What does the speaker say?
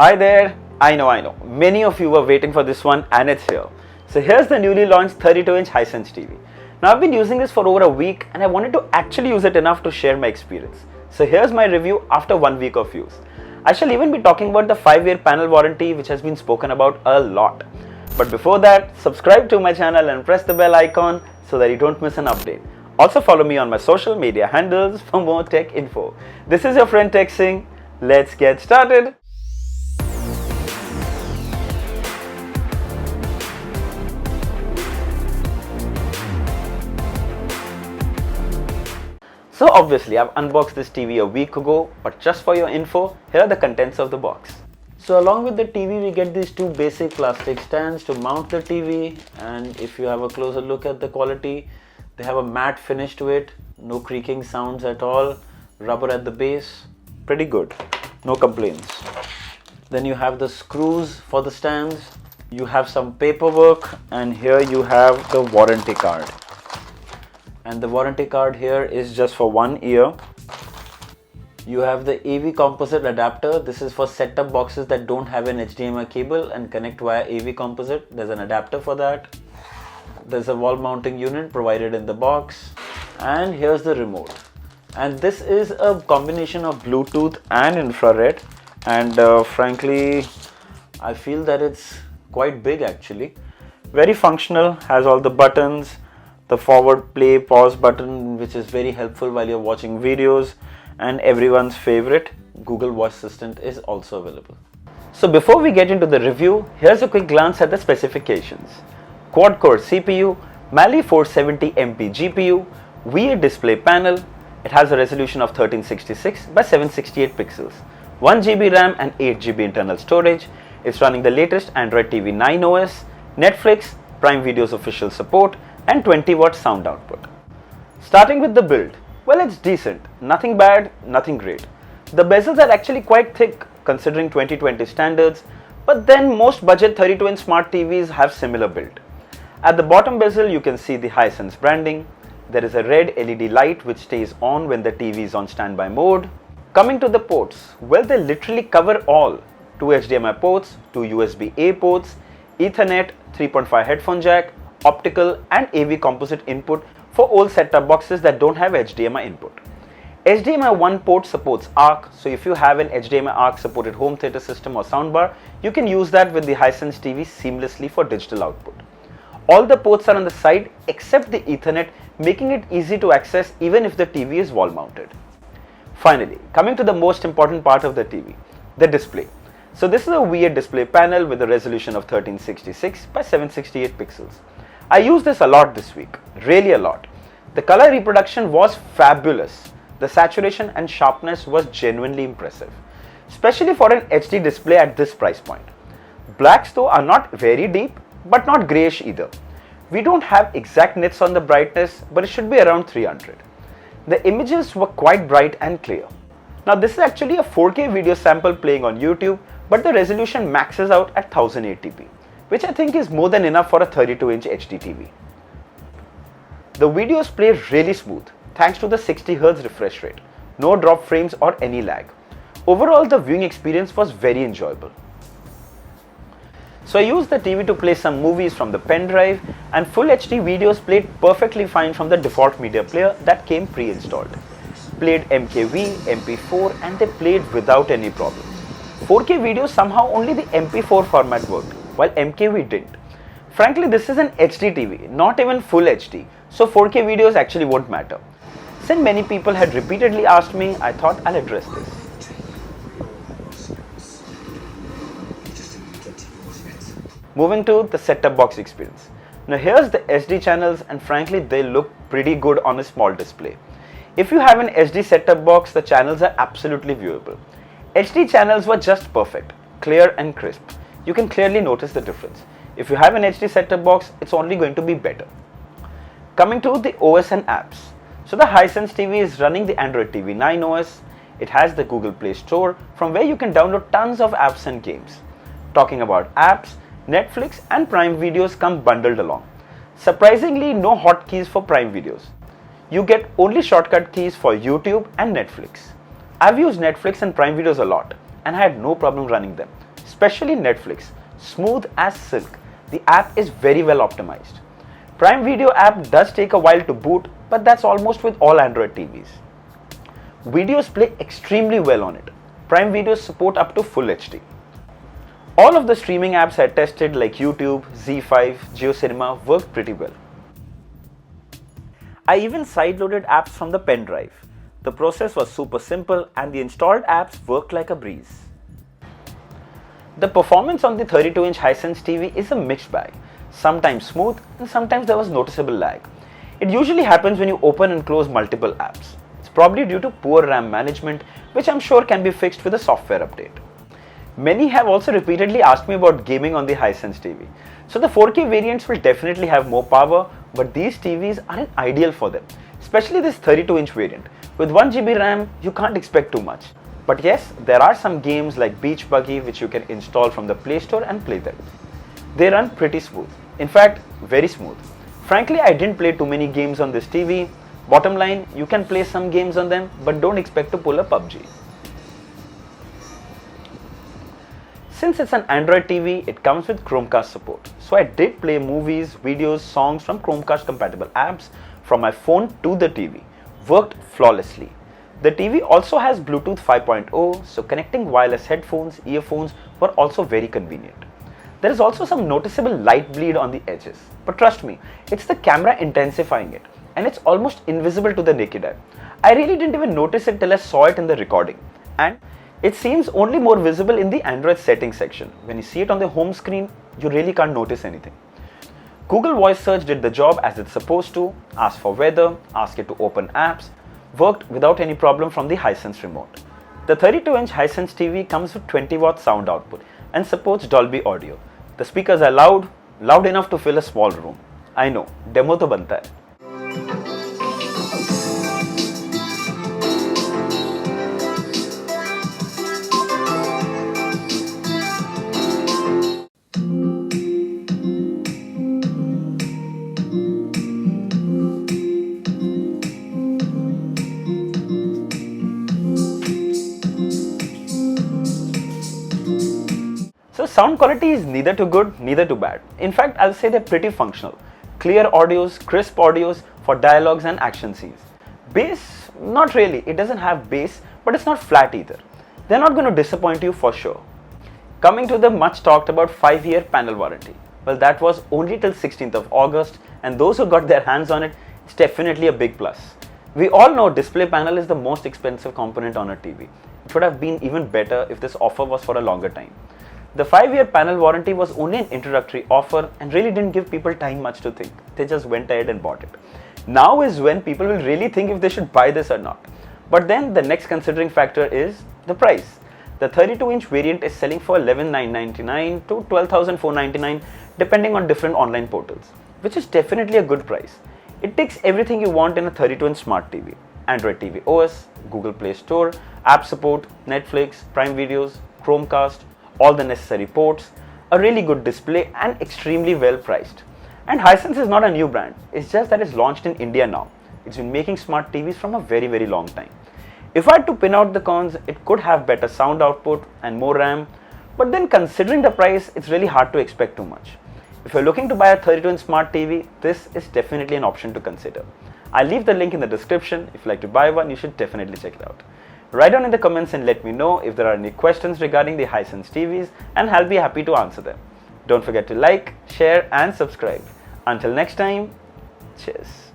Hi there, I know. Many of you were waiting for this one and it's here. So here's the newly launched 32-inch Hisense TV. Now I've been using this for over a week and I wanted to actually use it enough to share my experience. So here's my review after 1 week of use. I shall even be talking about the 5-year panel warranty which has been spoken about a lot. But before that, subscribe to my channel and press the bell icon so that you don't miss an update. Also follow me on my social media handles for more tech info. This is your friend Tech Singh. Let's get started. So obviously I've unboxed this TV a week ago, but just for your info, here are the contents of the box. So along with the TV we get these two basic plastic stands to mount the TV, and if you have a closer look at the quality, they have a matte finish to it, no creaking sounds at all, rubber at the base, pretty good, no complaints. Then you have the screws for the stands, you have some paperwork, and here you have the warranty card. And the warranty card here is just for 1 year. You have the AV composite adapter. This is for set-top boxes that don't have an HDMI cable and connect via AV composite. There's an adapter for that. There's a wall mounting unit provided in the box. And here's the remote. And this is a combination of Bluetooth and infrared. And frankly, I feel that it's quite big actually. Very functional, has all the buttons. The forward play pause button, which is very helpful while you're watching videos, and everyone's favorite Google Voice Assistant is also available. So before we get into the review, here's a quick glance at the specifications. Quad-core CPU, Mali 470MP GPU, V8 display panel. It has a resolution of 1366 by 768 pixels, 1 GB RAM and 8 GB internal storage. It's running the latest Android TV 9 OS, Netflix, Prime Video's official support, and 20-watt sound output. Starting with the build, well, it's decent, nothing bad, nothing great. The bezels are actually quite thick considering 2020 standards, but then most budget 32-inch smart TVs have similar build. At the bottom bezel you can see the Hisense branding. There is a red LED light which stays on when the TV is on standby mode. Coming to the ports, well, they literally cover all. 2 HDMI ports, 2 USB-A ports, Ethernet, 3.5 headphone jack, optical and AV composite input for old set-top boxes that don't have HDMI input. HDMI 1 port supports ARC, so if you have an HDMI ARC supported home theater system or soundbar, you can use that with the Hisense TV seamlessly for digital output. All the ports are on the side except the Ethernet, making it easy to access even if the TV is wall mounted. Finally, coming to the most important part of the TV, the display. So this is a V8 display panel with a resolution of 1366 by 768 pixels. I used this a lot this week, really a lot. The color reproduction was fabulous. The saturation and sharpness was genuinely impressive, especially for an HD display at this price point. Blacks though are not very deep, but not grayish either. We don't have exact nits on the brightness, but it should be around 300. The images were quite bright and clear. Now this is actually a 4K video sample playing on YouTube, but the resolution maxes out at 1080p. Which I think is more than enough for a 32-inch HD TV. The videos play really smooth thanks to the 60Hz refresh rate, no drop frames or any lag. Overall, the viewing experience was very enjoyable. So I used the TV to play some movies from the pen drive, and full HD videos played perfectly fine from the default media player that came pre-installed. Played MKV, MP4 and they played without any problems. 4K videos somehow only the MP4 format worked, while MKV didn't. Frankly, this is an HD TV, not even full HD, so 4K videos actually won't matter. Since many people had repeatedly asked me, I thought I'll address this. Moving to the set-top box experience. Now here's the SD channels, and frankly they look pretty good on a small display. If you have an HD set-top box, the channels are absolutely viewable. HD channels were just perfect, clear and crisp. You can clearly notice the difference. If you have an HD set-top box, it's only going to be better. Coming to the OS and apps. So the Hisense TV is running the Android TV 9 OS. It has the Google Play Store from where you can download tons of apps and games. Talking about apps, Netflix and Prime Videos come bundled along. Surprisingly, no hotkeys for Prime Videos. You get only shortcut keys for YouTube and Netflix. I've used Netflix and Prime Videos a lot and I had no problem running them. especially Netflix, smooth as silk. The app is very well optimized. Prime Video app does take a while to boot, but that's almost with all Android TVs. Videos play extremely well on it. Prime Videos support up to Full HD. All of the streaming apps I tested like YouTube, ZEE5, JioCinema worked pretty well. I even sideloaded apps from the pen drive. The process was super simple and the installed apps worked like a breeze. The performance on the 32-inch Hisense TV is a mixed bag. Sometimes smooth and sometimes there was noticeable lag. It usually happens when you open and close multiple apps. It's probably due to poor RAM management, which I'm sure can be fixed with a software update. Many have also repeatedly asked me about gaming on the Hisense TV. So the 4K variants will definitely have more power, but these TVs aren't ideal for them, especially this 32-inch variant. With 1GB RAM, you can't expect too much. But yes, there are some games like Beach Buggy which you can install from the Play Store and play them. They run pretty smooth. In fact, very smooth. Frankly, I didn't play too many games on this TV. Bottom line, you can play some games on them, but don't expect to pull a PUBG. Since it's an Android TV, it comes with Chromecast support. So I did play movies, videos, songs from Chromecast compatible apps from my phone to the TV. Worked flawlessly. The TV also has Bluetooth 5.0, so connecting wireless headphones, earphones were also very convenient. There is also some noticeable light bleed on the edges, but trust me, it's the camera intensifying it, and it's almost invisible to the naked eye. I really didn't even notice it till I saw it in the recording, and it seems only more visible in the Android settings section. When you see it on the home screen, you really can't notice anything. Google Voice Search did the job as it's supposed to, ask for weather, ask it to open apps, worked without any problem from the Hisense remote. The 32-inch Hisense TV comes with 20-watt sound output and supports Dolby Audio. The speakers are loud enough to fill a small room. I know, demo to banta hai. So sound quality is neither too good, neither too bad. In fact, I'll say they're pretty functional. Clear audios, crisp audios for dialogues and action scenes. Bass, not really. It doesn't have bass, but it's not flat either. They're not going to disappoint you for sure. Coming to the much talked about 5-year panel warranty. Well, that was only till 16th of August, and those who got their hands on it, it's definitely a big plus. We all know display panel is the most expensive component on a TV. It would have been even better if this offer was for a longer time. The 5-year panel warranty was only an introductory offer and really didn't give people time much to think. They just went ahead and bought it. Now is when people will really think if they should buy this or not. But then the next considering factor is the price. The 32-inch variant is selling for $11,999 to $12,499 depending on different online portals, which is definitely a good price. It takes everything you want in a 32-inch smart TV. Android TV OS, Google Play Store, app support, Netflix, Prime Videos, Chromecast, all the necessary ports, a really good display and extremely well priced. And Hisense is not a new brand, it's just that it's launched in India now. It's been making smart TVs from a very long time. If I had to pin out the cons, it could have better sound output and more RAM, but then considering the price, it's really hard to expect too much. If you're looking to buy a 32-inch smart TV, this is definitely an option to consider. I'll leave the link in the description. If you'd like to buy one, you should definitely check it out. Write down in the comments and let me know if there are any questions regarding the Hisense TVs, and I'll be happy to answer them. Don't forget to like, share and subscribe. Until next time, cheers.